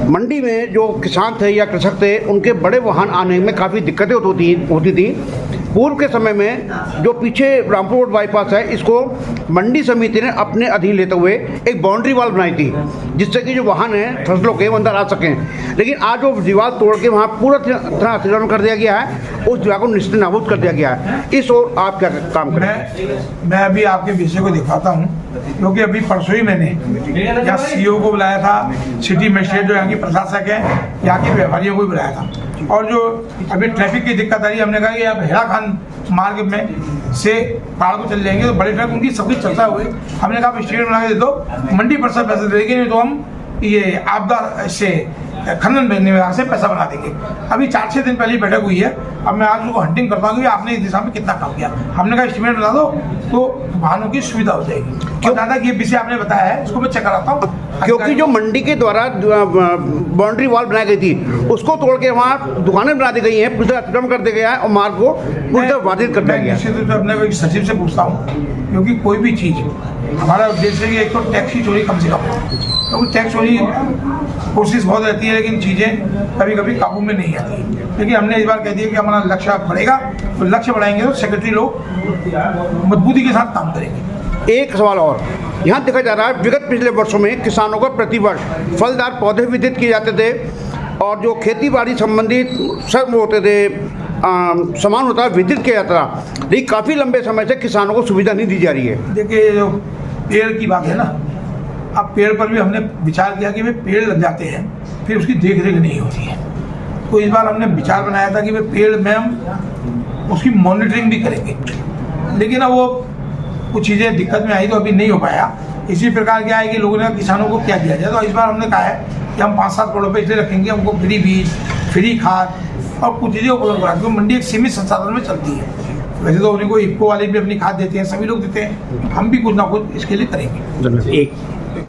मंडी में जो किसान थे या कृषक थे उनके बड़े वाहन आने में काफ़ी दिक्कतें होती थी। पूर्व के समय में जो पीछे रामपुर रोड बाईपास है, इसको मंडी समिति ने अपने अधीन लेते हुए एक बाउंड्री वॉल बनाई थी, जिससे कि जो वाहन हैं फसलों के वो अंदर आ सकें। लेकिन आज वो दीवार तोड़ के वहाँ पूरा तरह अतिक्रमण कर दिया गया है, उस जगह को निश्चित नाबूद कर दिया गया है। इस ओर आप क्या काम करें? मैं अभी आपके विषय को दिखाता हूँ, क्योंकि अभी परसों ही मैंने यहाँ सीओ को बुलाया था, सिटी मजिस्ट्रेट जो यहाँ की प्रशासक है, यहाँ के व्यापारियों को भी बुलाया था। और जो अभी ट्रैफिक की दिक्कत आ रही है, हमने कहा कि आप हेरा खान मार्ग में से पहाड़ को चल जाएंगे तो बड़े ट्रक उनकी सबकी चर्चा हुई। हमने कहा स्टेट बना के दे दो, मंडी पर सब पैसे देंगे, नहीं तो हम ये आपदा से खनन विभाग से पैसा बना देंगे। अभी 4-6 दिन पहले बैठक हुई है। अब मैं आज उसको हंटिंग करता हूँ कि आपने इस दिशा में कितना काम किया। हमने कहा एस्टिमेट बना दो तो वाहनों की सुविधा हो जाएगी। क्यों दादा ये विषय आपने बताया है, इसको मैं चेक कराता हूँ। क्योंकि जो मंडी के द्वारा बाउंड्री वॉल बनाई गई थी, उसको तोड़ के वहाँ दुकानें बना दी गई हैं, पूरा अतिक्रमण कर दिया गया है और मार्ग को पूरी तरह बाधित कर दिया गया है। निश्चित रूप से अपने सचिव से पूछता हूँ, क्योंकि कोई भी चीज़ हमारा उद्देश्य है कि एक तो टैक्स की चोरी कम से कम, क्योंकि टैक्स चोरी कोशिश बहुत रहती है लेकिन चीज़ें कभी कभी काबू में नहीं आती। लेकिन हमने इस बार कह दिया कि हमारा लक्ष्य बढ़ेगा, तो लक्ष्य बढ़ाएंगे तो सेक्रेटरी लोग मजबूती के साथ काम करेंगे। एक सवाल और, यहाँ देखा जा रहा है विगत पिछले वर्षों में किसानों को प्रतिवर्ष फलदार पौधे वितरित किए जाते थे और जो खेती बाड़ी संबंधित सब होते थे सामान होता है वितरित किया जाता था, लेकिन काफ़ी लंबे समय से किसानों को सुविधा नहीं दी जा रही है। देखिए जो पेड़ की बात है ना, अब पेड़ पर भी हमने विचार किया कि वे पेड़ लग जाते हैं फिर उसकी देख रेख नहीं होती है। तो इस बार हमने विचार बनाया था कि वे पेड़ में हम उसकी मॉनिटरिंग भी करेंगे, लेकिन अब वो कुछ चीज़ें दिक्कत में आई तो अभी नहीं हो पाया। इसी प्रकार क्या है कि लोगों ने किसानों को क्या दिया जाए, तो इस बार हमने कहा है कि हम 5-7 करोड़ रुपये इसलिए रखेंगे, हमको फ्री बीज, फ्री खाद और कुछ चीज़ें उपलब्ध करा, क्योंकि मंडी एक सीमित संसाधन में चलती है। वैसे तो उनको इफ्को वाले भी अपनी खाद देते हैं, सभी लोग देते हैं, हम भी कुछ ना कुछ इसके लिए करेंगे। एक